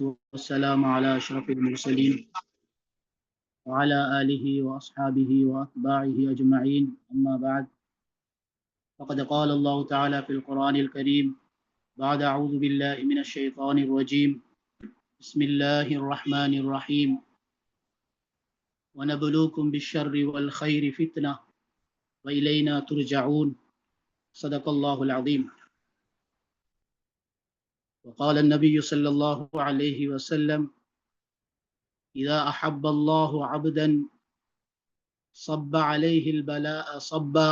والسلام على أشرف المرسلين وعلى آله وأصحابه وأتباعه أجمعين أما بعد فقد قال الله تعالى في القرآن الكريم بعد أعوذ بالله من الشيطان الرجيم بسم الله الرحمن الرحيم ونبلوكم بالشر والخير فتنة وإلينا ترجعون صدق الله العظيم. وقال النبي صلى الله عليه وسلم إذا أحب الله عبدا صب عليه البلاء صبا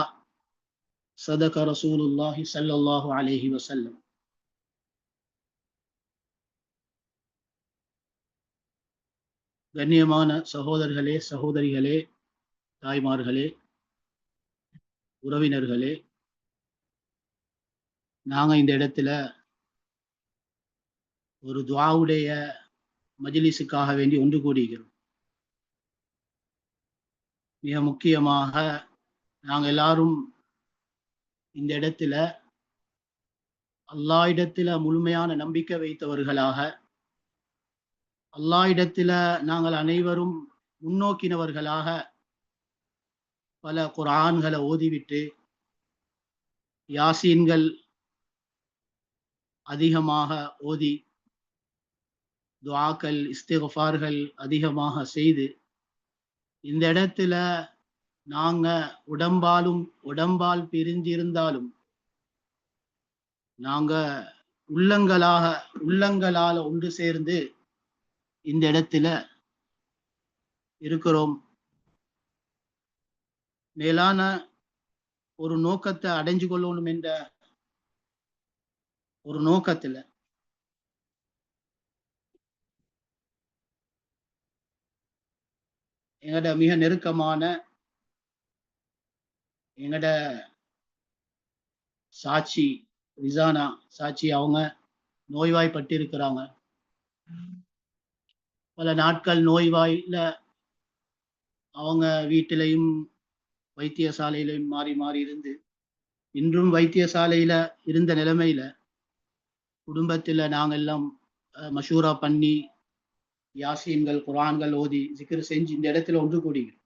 صدق رسول الله صلى الله عليه وسلم. கண்ணியமான சகோதரர்களே, சகோதரிகளே, தாய்மார்களே, உறவினர்களே, நாங்கள் இந்த இடத்துல ஒரு துஆவுடைய மஜ்லிஸுக்காக வேண்டி ஒன்று கூடியிருக்கிறோம். மிக முக்கியமாக நாங்கள் எல்லாரும் இந்த இடத்துல அல்லாஹ் இடத்துல முழுமையான நம்பிக்கை வைத்தவர்களாக, அல்லாஹ் இடத்துல நாங்கள் அனைவரும் முன்னோக்கினவர்களாக பல குர்ஆன்களை ஓதிவிட்டு யாசீன்கள் அதிகமாக ஓதி துஆக்கள் இஸ்திக்ஃபார்கள் அதிகமாக செய்து இந்த இடத்துல நாங்க உடம்பால் பிரிஞ்சிருந்தாலும் நாங்க உள்ளங்களால ஒன்று சேர்ந்து இந்த இடத்துல இருக்கிறோம். மேலான ஒரு நோக்கத்தை அடைஞ்சு கொள்ளணும் என்ற ஒரு நோக்கத்துல எங்கட மிக நெருக்கமான எங்கட சாட்சி ரிசானா சாட்சி அவங்க நோய்வாய்ப்பட்டு இருக்கிறாங்க. பல நாட்கள் நோய்வாயில அவங்க வீட்டிலையும் வைத்தியசாலையிலையும் மாறி மாறி இருந்து இன்றும் வைத்தியசாலையில இருந்த நிலைமையில குடும்பத்துல நாங்கெல்லாம் மஷூரா பண்ணி யாசீன்கள் குர்ஆன்கள் ஓதி ஜிக்ர் செஞ்சு இந்த இடத்துல ஒன்று கூடுகிறோம்.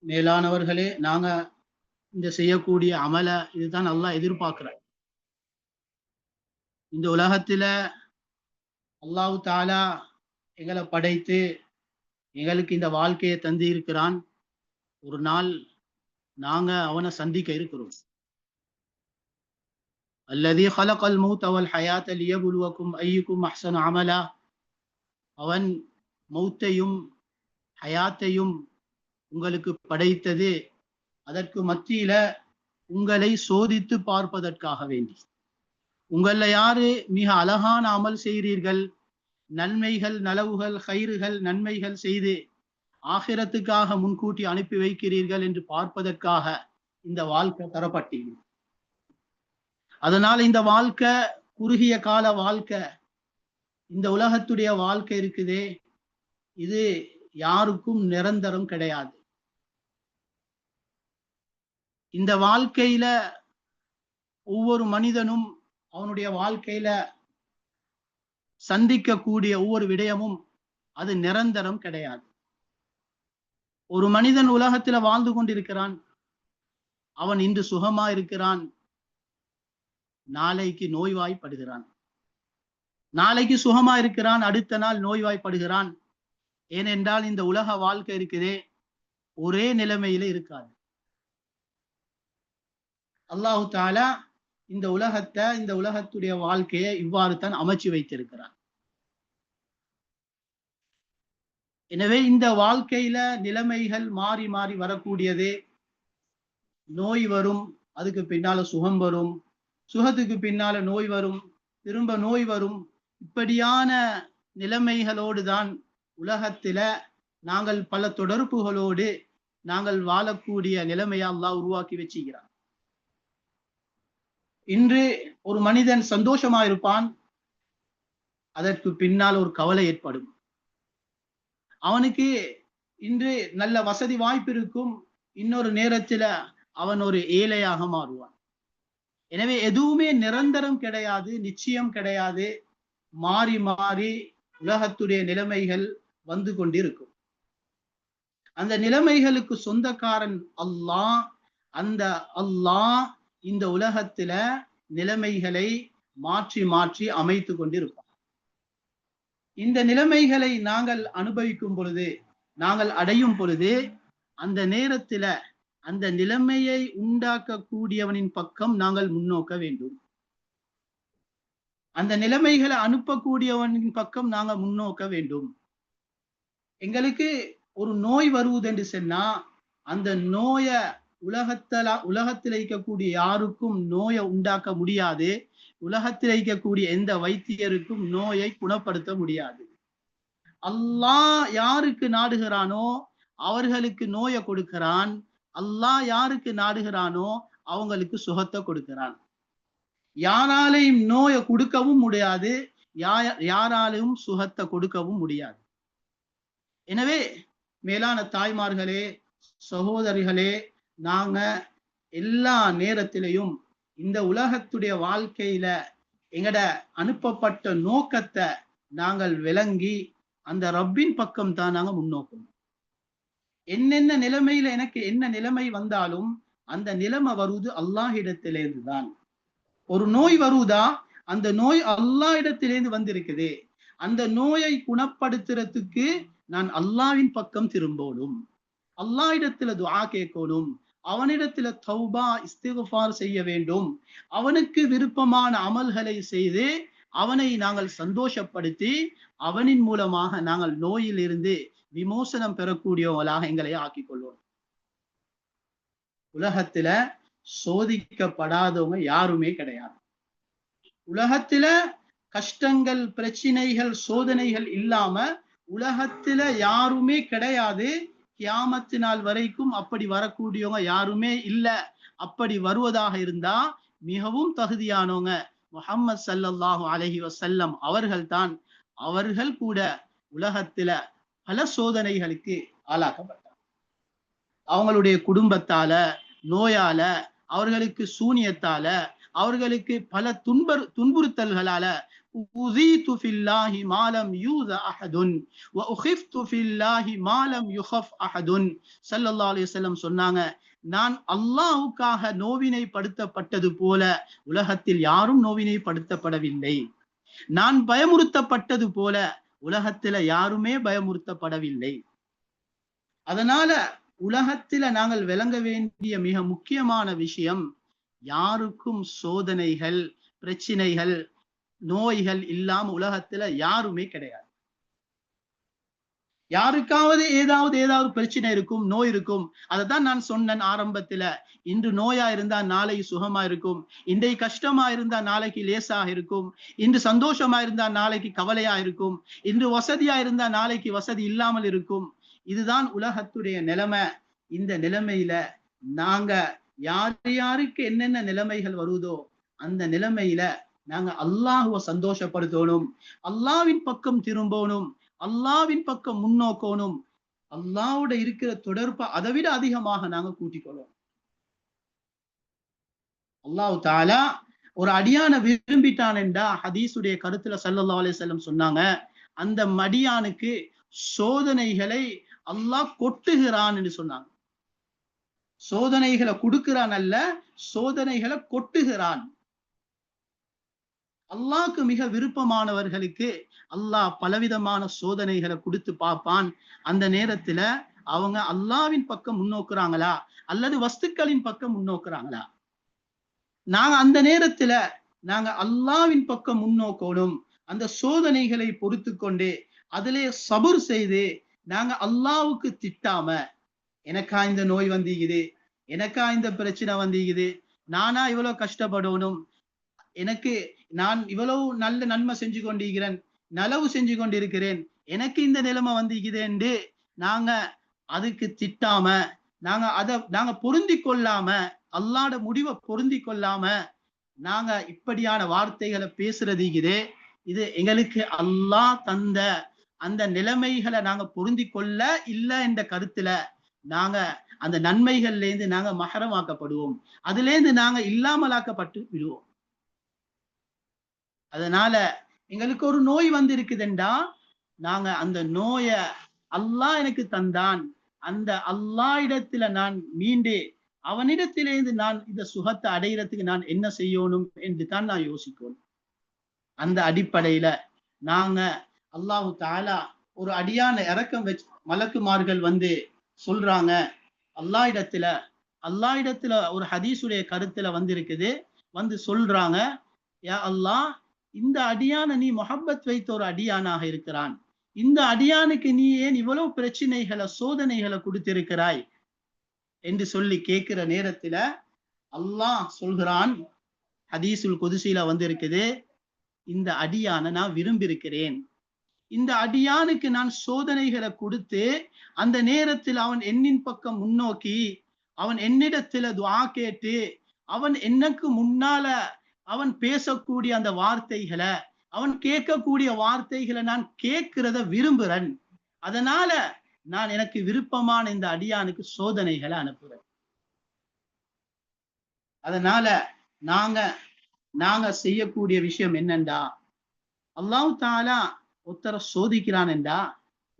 மேலானவர்களே, நாங்க இந்த செய்யக்கூடிய அமல இதுதான் அல்லாஹ் எதிர்பார்க்கிறார். இந்த உலகத்துல அல்லாஹ் தஆலா எங்களை படைத்து எங்களுக்கு இந்த வாழ்க்கையை தந்து இருக்கிறான். ஒரு நாள் நாங்க அவனை சந்திக்க இருக்கிறோம். அல்லதி ஹலகல் மௌத வல் ஹயாத லியபுலுவக்கும் அய்யுக்கும் அஹ்ஸனு அமலா. அவன் மௌத்தையும் ஹயாத்தையும் உங்களுக்கு படைத்தது அதற்கு மத்தியில உங்களை சோதித்து பார்ப்பதற்காக வேண்டி. உங்கள யாரு மிக அழகான அமல் செய்கிறீர்கள், நன்மைகள் நலவுகள் ஹைறுகள் நன்மைகள் செய்து ஆகிரத்துக்காக முன்கூட்டி அனுப்பி வைக்கிறீர்கள் என்று பார்ப்பதற்காக இந்த வாழ்க்கை தரப்பட்டீங்க. அதனால இந்த வாழ்க்கை குறுகிய கால வாழ்க்கை, இந்த உலகத்துடைய வாழ்க்கை இருக்குதே, இது யாருக்கும் நிரந்தரம் கிடையாது. இந்த வாழ்க்கையில ஒவ்வொரு மனிதனும் அவனுடைய வாழ்க்கையில சந்திக்கக்கூடிய ஒவ்வொரு விடயமும் அது நிரந்தரம் கிடையாது. ஒரு மனிதன் உலகத்துல வாழ்ந்து கொண்டிருக்கிறான். அவன் இன்று சுகமா இருக்கிறான், நாளைக்கு நோய்வாய்ப்படுகிறான். நாளைக்கு சுகமா இருக்கிறான், அடுத்த நாள் நோய்வாய்ப்படுகிறான். ஏனென்றால் இந்த உலக வாழ்க்கை இருக்குதே ஒரே நிலைமையில இருக்காது. அல்லாஹு தஆலா இந்த உலகத்துடைய வாழ்க்கையை இவ்வாறு தான் அமைச்சு வைத்திருக்கிறான். எனவே இந்த வாழ்க்கையில நிலைமைகள் மாறி மாறி வரக்கூடியது. நோய் வரும், அதுக்கு பின்னால சுகம் வரும், சுகத்துக்கு பின்னால நோய் வரும், திரும்ப நோய் வரும். இப்படியான நிலைமைகளோடு தான் உலகத்தில நாங்கள் பல தொடர்புகளோடு நாங்கள் வாழக்கூடிய நிலைமையை அல்லாஹ் உருவாக்கி வச்சுக்கிறான். இன்று ஒரு மனிதன் சந்தோஷமா இருப்பான், அதற்கு பின்னால் ஒரு கவலை ஏற்படும். அவனுக்கு இன்று நல்ல வசதி வாய்ப்பு இருக்கும், இன்னொரு நேரத்துல அவன் ஒரு ஏழையாக மாறுவான். எனவே எதுவுமே நிரந்தரம் கிடையாது, நிச்சயம் கிடையாது. மாறி மாறி உலகத்துடைய நிலைமைகள் வந்து கொண்டிருக்கும். அந்த நிலைமைகளுக்கு சொந்தக்காரன் அல்லாஹ். அந்த அல்லாஹ் இந்த உலகத்துல நிலைமைகளை மாற்றி மாற்றி அமைத்து கொண்டிருப்பான். இந்த நிலைமைகளை நாங்கள் அனுபவிக்கும் பொழுது, நாங்கள் அடையும் பொழுது, அந்த நேரத்துல அந்த நிலைமையை உண்டாக்கக்கூடியவனின் பக்கம் நாங்கள் முன்னோக்க வேண்டும். அந்த நிலைமைகளை அனுப்பக்கூடியவனின் பக்கம் நாங்கள் முன்னோக்க வேண்டும். எங்களுக்கு ஒரு நோய் வருவது என்று சொன்னா, அந்த நோய உலகத்தில் இருக்கக்கூடிய யாருக்கும் நோயை உண்டாக்க முடியாது. உலகத்தில் இருக்கக்கூடிய எந்த வைத்தியருக்கும் நோயை குணப்படுத்த முடியாது. அல்லாஹ் யாருக்கு நாடுகிறானோ அவர்களுக்கு நோயை கொடுக்கிறான். அல்லாஹ் யாருக்கு நாடுகிறானோ அவங்களுக்கு சுகத்தை கொடுக்கிறான். யாராலையும் நோயை கொடுக்கவும் முடியாது, யாராலையும் சுகத்தை கொடுக்கவும் முடியாது. எனவே மேலான தாய்மார்களே, சகோதரிகளே, நாங்க எல்லா நேரத்திலையும் இந்த உலகத்துடைய வாழ்க்கையில எங்கட அனுப்பப்பட்ட நோக்கத்தை நாங்கள் விளங்கி அந்த ரப்பின் பக்கம் தான் நாங்க முன்னோக்கணும். என்னென்ன நிலைமையில எனக்கு என்ன நிலைமை வந்தாலும் அந்த நிலைமை வருவது அல்லாஹ்விடத்திலிருந்து தான். ஒரு நோய் வருவதா, அந்த நோய் அல்லாஹ்விடத்திலிருந்து வந்திருக்குது. அந்த நோயை குணப்படுத்துறதுக்கு நான் அல்லாஹ்வின் பக்கம் திரும்பணும், அல்லாஹ்விடத்துல துஆ கேட்கணும், அவனிடத்துல தௌபா இஸ்திக்ஃபார் செய்ய வேண்டும். அவனுக்கு விருப்பமான அமல்களை செய்து அவனை நாங்கள் சந்தோஷப்படுத்தி அவனின் மூலமாக நாங்கள் நோயில் இருந்து விமோசனம் பெறக்கூடியவங்களாக எங்களை ஆக்கிக் கொள்வோம். உலகத்துல சோதிக்கப்படாதவங்க யாருமே கிடையாது. உலகத்துல கஷ்டங்கள், பிரச்சனைகள், சோதனைகள் இல்லாம உலகத்துல யாருமே கிடையாது. கியாமத்து நாள் வரைக்கும் அப்படி வரக்கூடியவங்க யாருமே இல்ல. அப்படி வருவதாக இருந்தா மிகவும் தகுதியானவங்க முஹம்மது ஸல்லல்லாஹு அலைஹி வஸல்லம் அவர்கள் தான். அவர்கள் கூட உலகத்துல பல சோதனைகளுக்கு ஆளாக்கப்பட்டார். அவங்களுடைய குடும்பத்தால, நோயால, அவர்களுக்கு சூனியத்தால, அவர்களுக்கு பல துன்புறுத்தல்களால உஸீது ஃபில்லாஹி மா லம் யூஸ அஹதுன் வ உகிஃப்து ஃபில்லாஹி மா லம் யுகஃப் அஹதுன். ஸல்லல்லாஹு அலைஹி வஸல்லம் சொன்னாங்க, நான் அல்லாஹ்வுக்காக நோவினைப்படுத்தப்பட்டது போல உலகத்தில் யாரும் நோவினைப்படுத்தப்படவில்லை. நான் பயமுறுத்தப்பட்டது போல உலகத்துல யாருமே பயமுறுத்தப்படவில்லை. அதனால உலகத்துல நாங்கள் விளங்க வேண்டிய மிக முக்கியமான விஷயம், யாருக்கும் சோதனைகள், பிரச்சனைகள், நோய்கள் இல்லாம உலகத்துல யாருமே கிடையாது. யாருக்காவது ஏதாவது பிரச்சனை இருக்கும், நோய் இருக்கும். அதைத்தான் நான் சொன்னேன் ஆரம்பத்துல. இன்று நோயா இருந்தா நாளைக்கு சுகமா இருக்கும், இன்றைக்கு கஷ்டமா இருந்தா நாளைக்கு லேசாக இருக்கும், இன்று சந்தோஷமா இருந்தா நாளைக்கு கவலையா இருக்கும், இன்று வசதியா இருந்தா நாளைக்கு வசதி இல்லாமல் இருக்கும். இதுதான் உலகத்துடைய நிலைமை. இந்த நிலைமையில நாங்க யாருக்கு என்னென்ன நிலைமைகள் வருவதோ அந்த நிலைமையில நாங்க அல்லாஹ்வை சந்தோஷப்படுத்தணும், அல்லாஹ்வின் பக்கம் திரும்பணும், அல்லாஹ்வின் பக்கம் முன்னோக்கணும். அல்லாஹ்வோட இருக்கிற தொடர்பை அதை விட அதிகமாக நாங்க கூட்டிக் கொள்வோம். அல்லாஹ் தஆலா ஒரு அடியான விரும்பிட்டான் என்றா ஹதீஸுடைய கருத்துல ஸல்லல்லாஹு அலைஹி வஸல்லம் சொன்னாங்க, அந்த மடியானுக்கு சோதனைகளை அல்லாஹ் கொட்டுகிறான் என்று சொன்னாங்க. சோதனைகளை கொடுக்கிறான் அல்ல, சோதனைகளை கொட்டுகிறான். அல்லாஹ்க்கு மிக விருப்பமானவர்களுக்கு அல்லாஹ் பலவிதமான சோதனைகளை கொடுத்து பார்ப்பான். அந்த நேரத்துல அவங்க அல்லாஹ்வின் பக்கம் முன்னோக்குறாங்களா அல்லது வஸ்துக்களின் பக்கம் முன்னோக்குறாங்களா? நாங்க அந்த நேரத்துல நாங்க அல்லாஹ்வின் பக்கம் முன்னோக்கணும். அந்த சோதனைகளை பொறுத்து கொண்டு அதிலே சபுர் செய்து நாங்க அல்லாஹ்வுக்கு திட்டாம, எனக்கா இந்த நோய் வந்தீங்குது, எனக்கா இந்த பிரச்சனை வந்தீங்குது, நானா இவ்வளவு கஷ்டப்படணும், எனக்கு நான் இவ்வளவு நல்ல நன்மை செஞ்சு கொண்டிருக்கிறேன், நலவு செஞ்சு கொண்டிருக்கிறேன், எனக்கு இந்த நிலைமை வந்திருக்குது என்று நாங்க அதுக்கு திட்டாம, நாங்க பொருந்தி கொள்ளாம, அல்லாஹ்வோட முடிவை பொருந்தி கொள்ளாம நாங்க இப்படியான வார்த்தைகளை பேசுறதுக்குதே, இது எங்களுக்கு அல்லாஹ் தந்த அந்த நிலைமைகளை நாங்க பொருந்தி கொள்ள இல்ல என்ற கருத்துல நாங்க அந்த நன்மைகள்ல இருந்து நாங்க மஹரமாக்கப்படுவோம், அதுல இருந்து நாங்க இல்லாமலாக்கப்பட்டு விடுவோம். அதனால எங்களுக்கு ஒரு நோய் வந்து இருக்குதுண்டா, நாங்க அந்த நோய அல்லாஹ் எனக்கு தந்தான், அந்த அல்லாஹ் இடத்துல நான் மீண்டு அவனிடத்திலிருந்து நான் இந்த சுகத்தை அடைகிறதுக்கு நான் என்ன செய்யணும் என்று தான் நான் யோசிக்கணும். அந்த அடிப்படையில நாங்க அல்லாஹு தாலா ஒரு அடியான இறக்கம் வச்சு மலக்குமார்கள் வந்து சொல்றாங்க, அல்லாஹ் இடத்துல ஒரு ஹதீஸுடைய கருத்துல வந்து இருக்குது, வந்து சொல்றாங்க, யா அல்லாஹ், இந்த அடியான நீ முஹப்பத் வைத்த ஒரு அடியானாக இருக்கிறான், இந்த அடியானுக்கு நீ ஏன் இவ்வளவு பிரச்சனைகளை சோதனைகளை கொடுத்திருக்கிறாய் என்று சொல்லி கேட்கிற நேரத்துல அல்லாஹ் சொல்கிறான், ஹதீஸுல் குதுசில வந்து இருக்குது, இந்த அடியான நான் விரும்பி இருக்கிறேன், இந்த அடியானுக்கு நான் சோதனைகளை கொடுத்து அந்த நேரத்தில் அவன் என்னின் பக்கம் முன்னோக்கி அவன் என்னிடத்துல துஆ கேட்டு அவன் எனக்கு முன்னால அவன் பேசக்கூடிய அந்த வார்த்தைகளை, அவன் கேட்கக்கூடிய வார்த்தைகளை நான் கேட்கிறத விரும்புறேன், அதனால நான் எனக்கு விருப்பமான இந்த அடியானுக்கு சோதனைகளை அனுப்புறேன். அதனால நாங்க செய்யக்கூடிய விஷயம் என்னண்டா, அல்லாஹ் தாலா ஒருத்தரை சோதிக்கிறான் என்றா,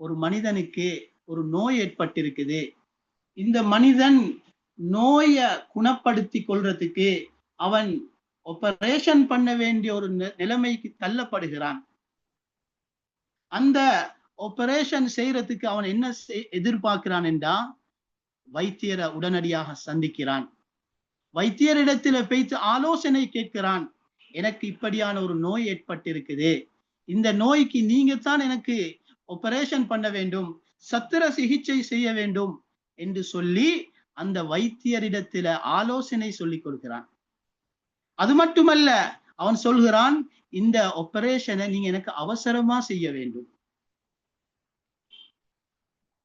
ஒரு மனிதனுக்கு ஒரு நோய் ஏற்பட்டிருக்குது, இந்த மனிதன் நோயை குணப்படுத்தி கொள்றதுக்கு அவன் ஆபரேஷன் பண்ண வேண்டிய ஒரு நிலைமைக்கு தள்ளப்படுகிறான். அந்த ஆபரேஷன் செய்யறதுக்கு அவன் என்ன எதிர்பார்க்கிறான் என்றா, வைத்தியரை உடனடியாக சந்திக்கிறான், வைத்தியரிடத்துல போய்த்து ஆலோசனை கேட்கிறான், எனக்கு இப்படியான ஒரு நோய் ஏற்பட்டிருக்குது, இந்த நோய்க்கு நீங்க தான் எனக்கு ஆபரேஷன் பண்ண வேண்டும், சத்திர சிகிச்சை செய்ய வேண்டும் என்று சொல்லி அந்த வைத்தியரிடத்துல ஆலோசனை சொல்லி கொடுக்கிறான். அது மட்டுமல்ல, அவன் சொல்கிறான், இந்த ஆபரேஷனை நீங்க எனக்கு அவசரமா செய்ய வேண்டும்.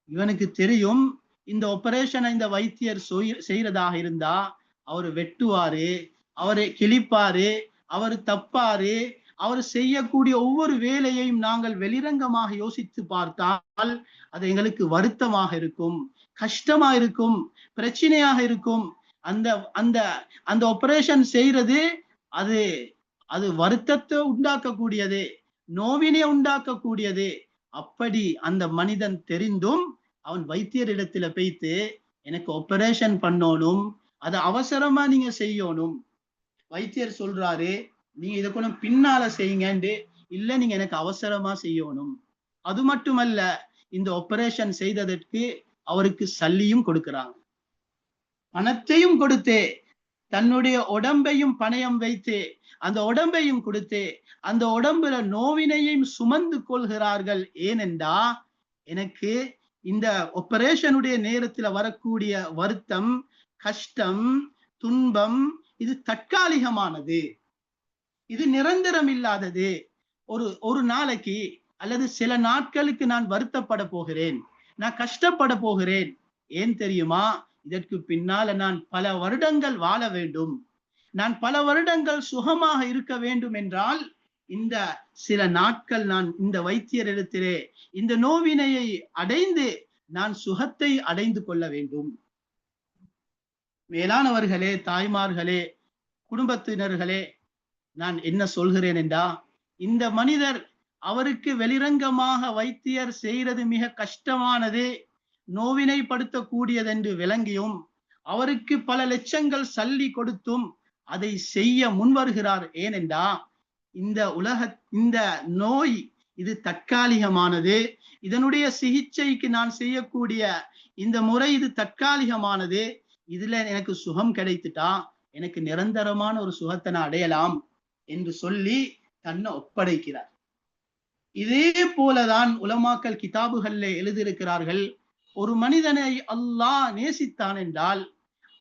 இவனுக்கு தெரியும், இந்த ஆபரேஷனை இந்த வைத்தியர் செய்யறதாக இருந்தா அவரு வெட்டுவாரு, அவரை கிழிப்பாரு, அவர் தப்பாரு, அவர் செய்யக்கூடிய ஒவ்வொரு வேலையையும் நாங்கள் வெளிரங்கமாக யோசித்து பார்த்தால் அது எங்களுக்கு வருத்தமாக இருக்கும், கஷ்டமா இருக்கும், பிரச்சனையாக இருக்கும். அந்த அந்த அந்த ஆபரேஷன் செய்யறது அது அது வருத்தத்தை உண்டாக்கக்கூடியது, நோவினை உண்டாக்கக்கூடியது. அப்படி அந்த மனிதன் தெரிந்தும் அவன் வைத்தியரிடத்துல போய்த்து எனக்கு ஆபரேஷன் பண்ணணும், அதை அவசரமா நீங்க செய்யணும், வைத்தியர் சொல்றாரு நீங்க இதை கொஞ்சம் பின்னால செய்யுங்க, இல்ல நீங்க எனக்கு அவசரமா செய்யணும். அது மட்டுமல்ல, இந்த ஆபரேஷன் செய்ததற்கு அவருக்கு சல்லியும் கொடுக்கிறாங்க, பணத்தையும் கொடுத்து, தன்னுடைய உடம்பையும் பணயம் வைத்து அந்த உடம்பையும் கொடுத்து அந்த உடம்புல நோவினையும் சுமந்து கொள்கிறார்கள். ஏனென்றா, எனக்கு இந்த ஆபரேஷனுடைய நேரத்துல வரக்கூடிய வருத்தம், கஷ்டம், துன்பம் இது தற்காலிகமானது, இது நிரந்தரம் இல்லாதது. ஒரு நாளைக்கு அல்லது சில நாட்களுக்கு நான் வருத்தப்பட போகிறேன், நான் கஷ்டப்பட போகிறேன். ஏன் தெரியுமா, இதற்கு பின்னால நான் பல வருடங்கள் வாழ வேண்டும், நான் பல வருடங்கள் சுகமாக இருக்க வேண்டும் என்றால் இந்த சில நாட்கள் நான் இந்த வைத்தியரிடத்திலே இந்த நோவினையை அடைந்து நான் சுகத்தை அடைந்து கொள்ள வேண்டும். மேலானவர்களே, தாய்மார்களே, குடும்பத்தினர்களே, நான் என்ன சொல்கிறேன் என்றா, இந்த மனிதர் அவருக்கு வெளிரங்கமாக வைத்தியர் செய்யறது மிக கஷ்டமானது, நோவினைப்படுத்தக்கூடியது என்று விளங்கியும் அவருக்கு பல லட்சங்கள் சல்லி கொடுத்தும் அதை செய்ய முன்வருகிறார். ஏனென்றா, இந்த நோய் இது தற்காலிகமானது, இதனுடைய சிகிச்சைக்கு நான் செய்யக்கூடிய இந்த முறை இது தற்காலிகமானது, இதுல எனக்கு சுகம் கிடைத்துட்டா எனக்கு நிரந்தரமான ஒரு சுகத்தை நான் அடையலாம் என்று சொல்லி தன்னை ஒப்படைக்கிறார். இதே போலதான் உலமாக்கல் கிதாபுகள்ல எழுதியிருக்கிறார்கள், ஒரு மனிதனை அல்லாஹ் நேசித்தான் என்றால்,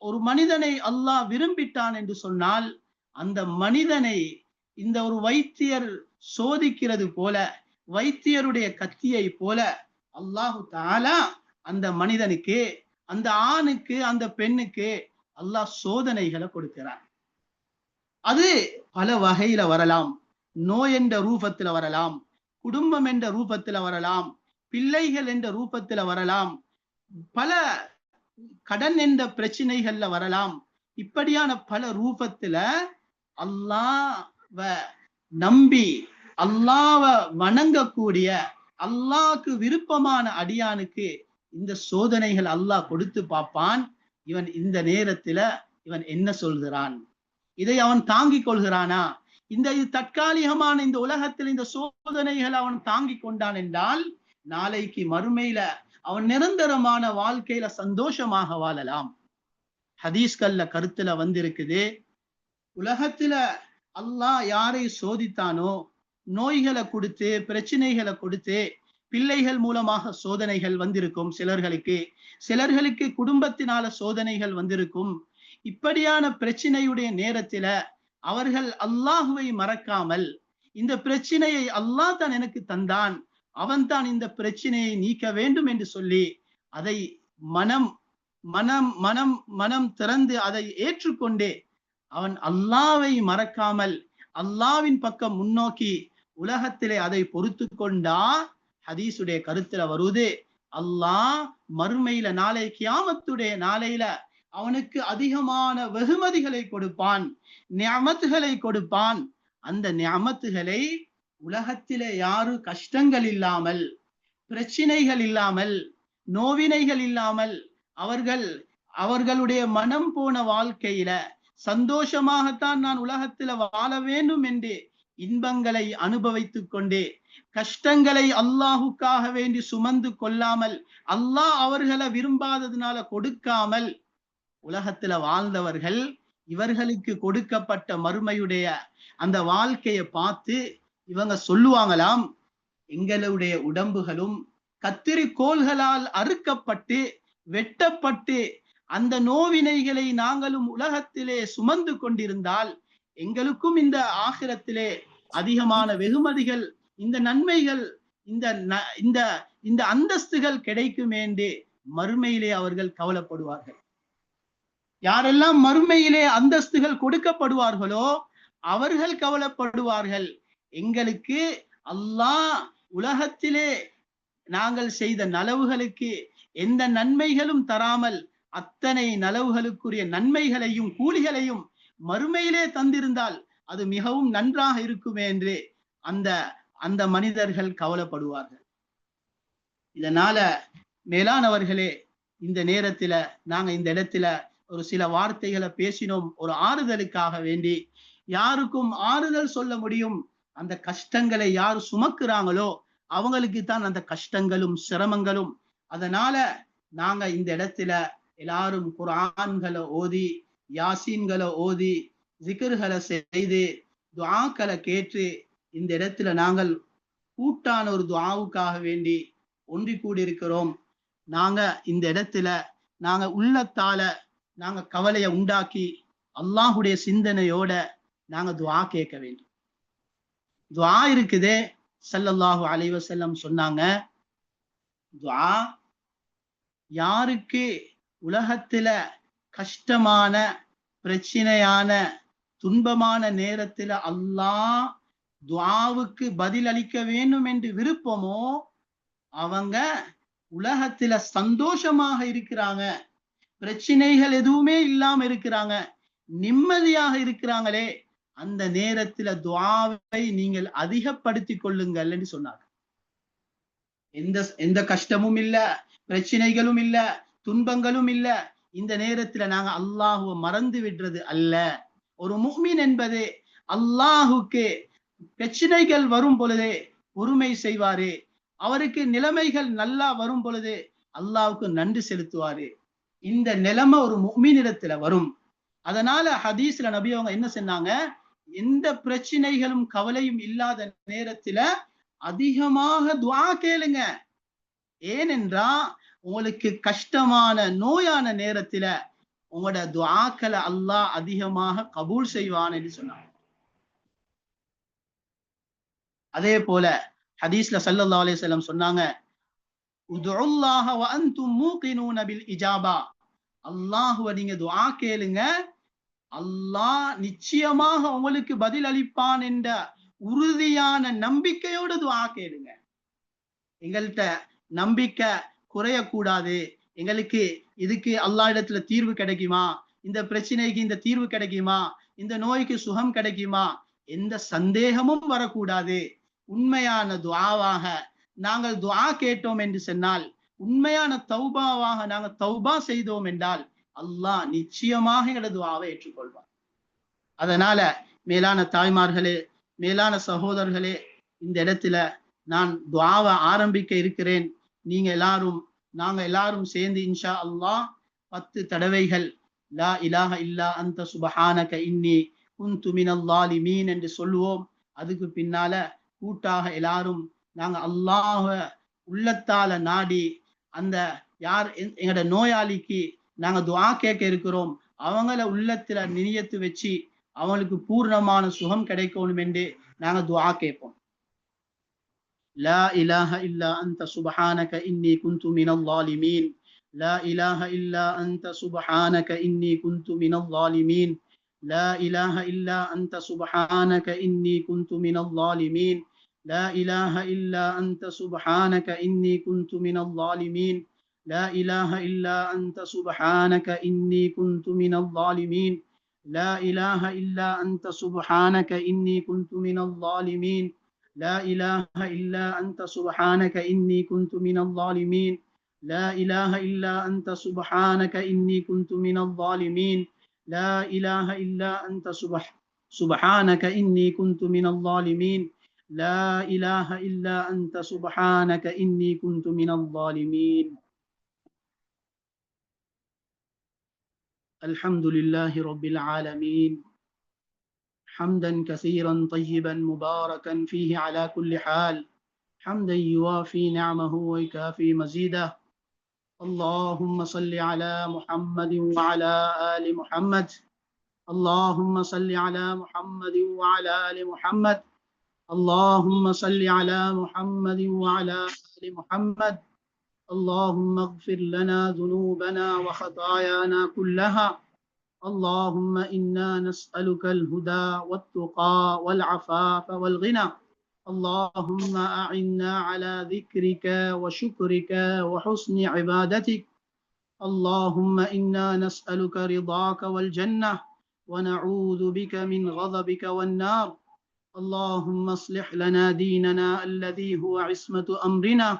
ஒரு மனிதனை அல்லாஹ் விரும்பிட்டான் என்று சொன்னால், அந்த மனிதனை இந்த ஒரு வைத்தியர் சோதிக்கிறது போல, வைத்தியருடைய கத்தியை போல அல்லாஹு தஆலா அந்த மனிதனுக்கு, அந்த ஆணுக்கு, அந்த பெண்ணுக்கு அல்லாஹ் சோதனைகளை கொடுக்கிறான். அது பல வகையில வரலாம், நோய் என்ற ரூபத்துல வரலாம், குடும்பம் என்ற ரூபத்துல வரலாம், பிள்ளைகள் என்ற ரூபத்துல வரலாம், பல கடன் என்ற பிரச்சனைகள்ல வரலாம். இப்படியான பல ரூபத்துல அல்லாஹ்வை நம்பி அல்லாஹ்வ வணங்கக்கூடிய அல்லாஹ்க்கு விருப்பமான அடியானுக்கு இந்த சோதனைகள் அல்லாஹ் கொடுத்து பார்ப்பான். இவன் இந்த நேரத்துல இவன் என்ன சொல்கிறான், இதை அவன் தாங்கிக் கொள்கிறானா? இந்த தற்காலிகமான இந்த உலகத்தில் இந்த சோதனைகள் அவன் தாங்கிக் கொண்டான் என்றால் நாளைக்கு மறுமையில அவன் நிரந்தரமான வாழ்க்கையில சந்தோஷமாக வாழலாம். ஹதீஸ்கள்ல கருத்துல வந்திருக்குது, உலகத்துல அல்லாஹ் யாரை சோதித்தானோ, நோய்களை கொடுத்து பிரச்சனைகளை கொடுத்து, பிள்ளைகள் மூலமாக சோதனைகள் வந்திருக்கும் சிலர்களுக்கு குடும்பத்தினால சோதனைகள் வந்திருக்கும். இப்படியான பிரச்சனையுடைய நேரத்துல அவர்கள் அல்லாஹுவை மறக்காமல், இந்த பிரச்சனையை அல்லாஹ் தான் எனக்கு தந்தான், அவன் தான் இந்த பிரச்சனையை நீக்க வேண்டும் என்று சொல்லி அதை மனம் மனம் மனம் மனம் திறந்து அதை ஏற்றுக்கொண்டே அவன் அல்லாஹ்வை மறக்காமல் அல்லாஹ்வின் பக்கம் முன்னோக்கி உலகத்திலே அதை பொறுத்து கொண்டா, ஹதீஸுடைய கருத்துல வருது, அல்லாஹ் மறுமையில நாளை கியாமத்துடைய நாளையில அவனுக்கு அதிகமான வெகுமதிகளை கொடுப்பான், நிஅமத்துகளை கொடுப்பான். அந்த நிஅமத்துகளை உலகத்திலே யாரு கஷ்டங்கள் இல்லாமல், பிரச்சனைகள் இல்லாமல், நோவினைகள் இல்லாமல் அவர்களுடைய மனம் போன வாழ்க்கையில சந்தோஷமாகத்தான் நான் உலகத்துல வாழ வேண்டும் என்று இன்பங்களை அனுபவித்துக் கொண்டே கஷ்டங்களை அல்லாஹுக்காக வேண்டி சுமந்து கொள்ளாமல், அல்லாஹ் அவர்களை விரும்பாததுனால கொடுக்காமல் உலகத்துல வாழ்ந்தவர்கள், இவர்களுக்கு கொடுக்கப்பட்ட மறுமையுடைய அந்த வாழ்க்கையை பார்த்து இவங்க சொல்லுவாங்களாம், எங்களுடைய உடம்புகளும் கத்திரிக்கோள்களால் அறுக்கப்பட்டு வெட்டப்பட்டு அந்த நோவினைகளை நாங்களும் உலகத்திலே சுமந்து கொண்டிருந்தால் எங்களுக்கும் இந்த ஆகிரத்திலே அதிகமான வெகுமதிகள், இந்த நன்மைகள், இந்த அந்தஸ்துகள் கிடைக்கும் என்று மறுமையிலே அவர்கள் கவலைப்படுவார்கள். யாரெல்லாம் மறுமையிலே அந்தஸ்துகள் கொடுக்கப்படுவார்களோ அவர்கள் கவலைப்படுவார்கள், எங்களுக்கு அல்லாஹ் உலகத்திலே நாங்கள் செய்த நலவுகளுக்கு எந்த நன்மைகளும் தராமல் அத்தனை நலவுகளுக்குரிய நன்மைகளையும் கூலிகளையும் மறுமையிலே தந்திருந்தால் அது மிகவும் நன்றாக இருக்குமே என்று அந்த மனிதர்கள் கவலைப்படுவார்கள். இதனால மேலானவர்களே, இந்த நேரத்துல நாங்க இந்த இடத்துல ஒரு சில வார்த்தைகளை பேசினோம், ஒரு ஆறுதலுக்காக வேண்டி. யாருக்கும் ஆறுதல் சொல்ல முடியும், அந்த கஷ்டங்களை யார் சுமக்குறாங்களோ அவங்களுக்கு தான் அந்த கஷ்டங்களும் சிரமங்களும். அதனால நாங்க இந்த இடத்துல எல்லாரும் குர்ஆன்களை ஓதி, யாசீன்களை ஓதி, ஜிக்ர்களை செய்து, துஆக்களை கேட்டு இந்த இடத்துல நாங்கள் கூட்டான ஒரு துஆவுக்காக வேண்டி ஒன்றி கூடியிருக்கிறோம். நாங்க இந்த இடத்துல நாங்க உள்ளத்தால நாங்க கவலையை உண்டாக்கி அல்லாஹுடைய சிந்தனையோட நாங்க துஆ கேட்க வேண்டும். துஆ இருக்குதே, ஸல்லல்லாஹு அலைஹி வஸல்லம் சொன்னாங்க, துஆ யாருக்கு உலகத்துல கஷ்டமான பிரச்சனையான துன்பமான நேரத்துல அல்லாஹ் துஆவுக்கு பதில் அளிக்க வேண்டும் என்று விருப்பமோ அவங்க உலகத்துல சந்தோஷமாக இருக்கிறாங்க, பிரச்சனைகள் எதுவுமே இல்லாம இருக்கிறாங்க, நிம்மதியாக இருக்கிறாங்களே, அந்த நேரத்துல துஆவை நீங்கள் அதிகப்படுத்தி கொள்ளுங்கள் என்று சொன்னாங்க. எந்த கஷ்டமும் இல்ல, பிரச்சனைகளும் இல்ல, துன்பங்களும் இல்ல, இந்த நேரத்துல நாங்க அல்லாஹுவை மறந்து விடுறது அல்ல. ஒரு முஃமின் என்பது அல்லாஹுக்கு பிரச்சனைகள் வரும் பொழுதே பொறுமை செய்வாரு, அவருக்கு நிலைமைகள் நல்லா வரும் பொழுது அல்லாஹுக்கு நன்றி செலுத்துவாரு. இந்த நிலைமை ஒரு முஃமினிடத்துல வரும். அதனால ஹதீஸ்ல நபி அவங்க என்ன சொன்னாங்க, எந்த பிரச்சனைகளும் கவலையும் இல்லாத நேரத்துல அதிகமாக துஆ கேளுங்க. ஏனென்றா உங்களுக்கு கஷ்டமான நோயான நேரத்துல உங்களோட துஆக்களை அல்லாஹ் அதிகமாக கபூல் செய்வான் என்று சொன்னாங்க. அதே போல ஹதீஸ்ல ஸல்லல்லாஹு அலைஹி வஸல்லம் சொன்னாங்க, உதுல்லாஹ வ அன்தும் மூகினூன பில் இஜாபா, அல்லாஹ்வை நீங்க துஆ கேளுங்க, அல்லாஹ் நிச்சயமாக உங்களுக்கு பதில் அளிப்பான் என்ற உறுதியான நம்பிக்கையோடு துஆ கேளுங்க. எங்கள்கிட்ட நம்பிக்கை குறையக்கூடாது, எங்களுக்கு இதுக்கு அல்லாஹ் இடத்துல தீர்வு கிடைக்குமா, இந்த பிரச்சனைக்கு இந்த தீர்வு கிடைக்குமா, இந்த நோய்க்கு சுகம் கிடைக்குமா, எந்த சந்தேகமும் வரக்கூடாது. உண்மையான துஆவாக நாங்கள் துஆ கேட்டோம் என்று சொன்னால், உண்மையான தௌபாவாக நாங்கள் தௌபா செய்தோம் என்றால் அல்லாஹ் நிச்சயமாக எங்களது துஆவை ஏற்றுக்கொள்வார். அதனால மேலான தாய்மார்களே, மேலான சகோதரர்களே, இந்த இடத்துல நான் துஆவை ஆரம்பிக்க இருக்கிறேன். நாங்க எல்லாரும் சேர்ந்து இன்ஷா அல்லாஹ் 10 தடவைகள் லா இலாஹ இல்லா அன்த சுப்ஹானக இன்னி குன்து மினல் ஸாலிமீன் என்று சொல்லுவோம். அதுக்கு பின்னால கூட்டாக எல்லாரும் நாங்க அல்லாஹ்வ உள்ளத்தால நாடி, அந்த யார் எங்கட நோயாளிக்கு நாங்க துஆ கேட்க இருக்கிறோம் அவங்கள உள்ளத்துல நியத்து வச்சு அவங்களுக்கு பூர்ணமான சுகம் கிடைக்கணும் என்று நாங்க துஆ கேட்போம். லா இலாஹ இல்லா அன்த சுப்ஹானக இன்னி குன்து மினல் ஸாலிமீன். லா இலாஹ இல்லா அன்த சுப்ஹானக இன்னி குன்து மினல் ஸாலிமீன். லா இலாஹ இல்லா அன்த சுப்ஹானக இன்னி குன்து மினல் ஸாலிமீன். லா இலாஹ இல்லா அன்த சுப்ஹானக இன்னி குன்து மினல் ஸாலிமீன். லா இலாஹ இல்லா அன்த சுப்ஹானக இன்னி குன்து மினல் ஸாலிமீன். லா இலாஹ இல்லா அன்த சுப்ஹானக இன்னி குன்து மினல் ஸாலிமீன். لا إله إلا أنت سبحانك إني كنت من الظالمين. لا إله إلا أنت سبحانك إني كنت من الظالمين. لا إله إلا أنت سبحانك إني كنت من الظالمين. لا إله إلا أنت سبحانك إني كنت من الظالمين. الحمد لله رب العالمين، حمدا كثيرا طيبا مباركا فيه على كل حال، حمدا يوافي نعمه ويكافي مزيده. اللهم صل على محمد وعلى آل محمد. اللهم صل على محمد وعلى آل محمد. اللهم صل على محمد وعلى آل محمد. اللهم اغفر لنا ذنوبنا وخطايانا كلها. اللهم إنا نسألك الهدى والتقى والعفاف والغنى. اللهم أعنا على ذكرك وشكرك وحسن عبادتك. اللهم إنا نسألك رضاك والجنة ونعوذ بك من غضبك والنار. اللهم اصلح لنا ديننا الذي هو عصمة أمرنا،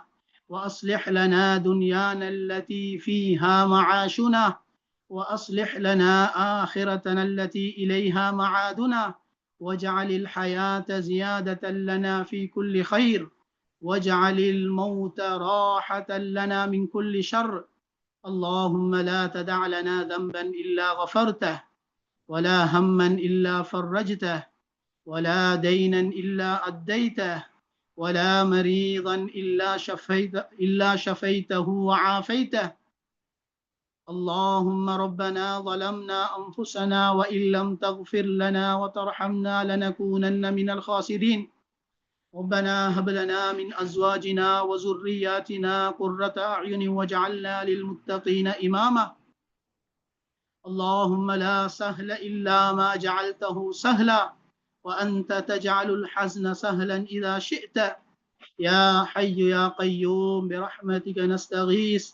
وأصلح لنا دنيانا التي فيها معاشنا، وأصلح لنا آخرتنا التي إليها معادنا، واجعل الحياة زيادة لنا في كل خير، واجعل الموت راحة لنا من كل شر. اللهم لا تدع لنا ذنبا إلا غفرته، ولا هما إلا فرجته، ولا دينا إلا أديته، ولا مريضا إلا شفيته وعافيته. اللهم ربنا ظلمنا أنفسنا وإن لم تغفر لنا وترحمنا لنكونن من الخاسرين. ربنا هب لنا من أزواجنا وذرياتنا قرة أعين واجعلنا للمتقين إماما. اللهم لا سهل إلا ما جعلته سهلا، وأنت تجعل الحزن سهلا إذا شئت. يا حي يا قيوم برحمتك نستغيث.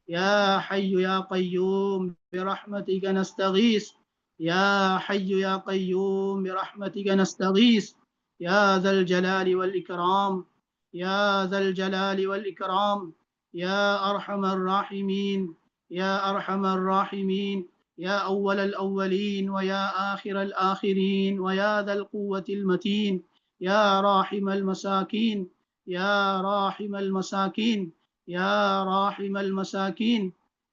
يا حي يا قيوم برحمتك نستغيث. يا حي يا قيوم برحمتك نستغيث. يا ذا الجلال والإكرام، يا ذا الجلال والإكرام، يا أرحم الراحمين، يا أرحم الراحمين، يا أول الأولين ويا آخر الآخرين، ويا ذا القوة المتين، يا راحم المساكين، يا راحم المساكين، يا راحم المساكين.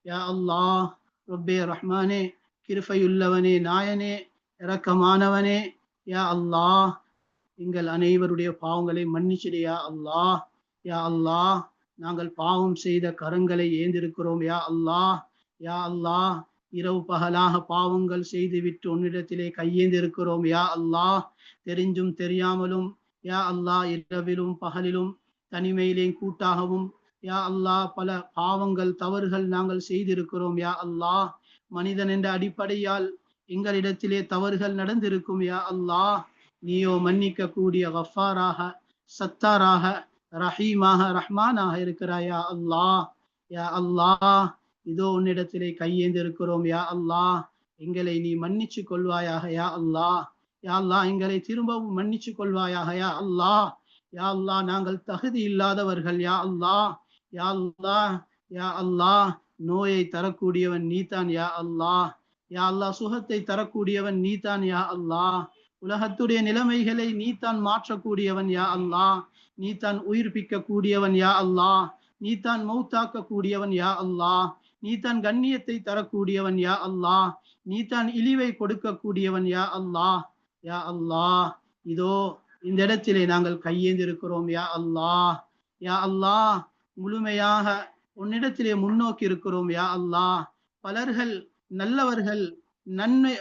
يا الله ربي رحمانே, கிருபையுள்ளவனே, நாயனே, இரக்கமானவனே, யா அல்லாஹ் எங்கள் அனைவருடைய பாவங்களை மன்னிச்சிடு யா அல்லாஹ். யா அல்லாஹ் நாங்கள் பாவம் செய்த கரங்களை ஏந்திருக்கிறோம் யா அல்லாஹ். யா அல்லாஹ் இரவு பகலாக பாவங்கள் செய்துவிட்டு உன்னிடத்திலே கையேந்திருக்கிறோம் யா அல்லாஹ். தெரிஞ்சும் தெரியாமலும் யா அல்லாஹ் இரவிலும் பகலிலும் தனிமையிலேயும் கூட்டாகவும் யா அல்லாஹ் பல பாவங்கள் தவறுகள் நாங்கள் செய்திருக்கிறோம் யா அல்லாஹ். மனிதன் என்ற அடிப்படையால் எங்களிடத்திலே தவறுகள் நடந்திருக்கும் யா அல்லாஹ். நீயோ மன்னிக்க கூடிய கஃபாராக, சத்தாராக, ரஹீமாக, ரஹ்மானாக இருக்கிறாயா அல்லாஹ். யா அல்லாஹ் இதோ உன்னிடத்திலே கையேந்திருக்கிறோம் யா அல்லாஹ். எங்களை நீ மன்னிச்சு கொள்வாயாக யா அல்லாஹ். யா அல்லாஹ் எங்களை திரும்பவும் மன்னிச்சு கொள்வாயாக யா அல்லாஹ். யா அல்லாஹ் நாங்கள் தகுதி இல்லாதவர்கள் யா அல்லாஹ். யா அல்லாஹ், யா அல்லாஹ், நோயை தரக்கூடியவன் நீதான் யா அல்லாஹ். யா அல்லாஹ், சுகத்தை தரக்கூடியவன் நீதான் யா அல்லாஹ். உலகத்துடைய நிலைமைகளை நீதான் மாற்றக்கூடியவன் யா அல்லாஹ். நீதான் உயிர்ப்பிக்க கூடியவன் யா அல்லாஹ். நீதான் மௌத்தாக்க கூடியவன் யா அல்லாஹ். நீதான் கண்ணியத்தை தரக்கூடியவன் யா அல்லாஹ். நீதான் இழிவை கொடுக்க கூடியவன் யா அல்லாஹ். யா அல்லாஹ், இதோ இந்த இடத்திலே நாங்கள் கையேந்திருக்கிறோம் யா அல்லாஹ். யா அல்லாஹ், முழுமையாக உன்னிடத்திலே முன்னோக்கி இருக்கிறோம் யா அல்லாஹ். பலர்கள் நல்லவர்கள், நன்மை,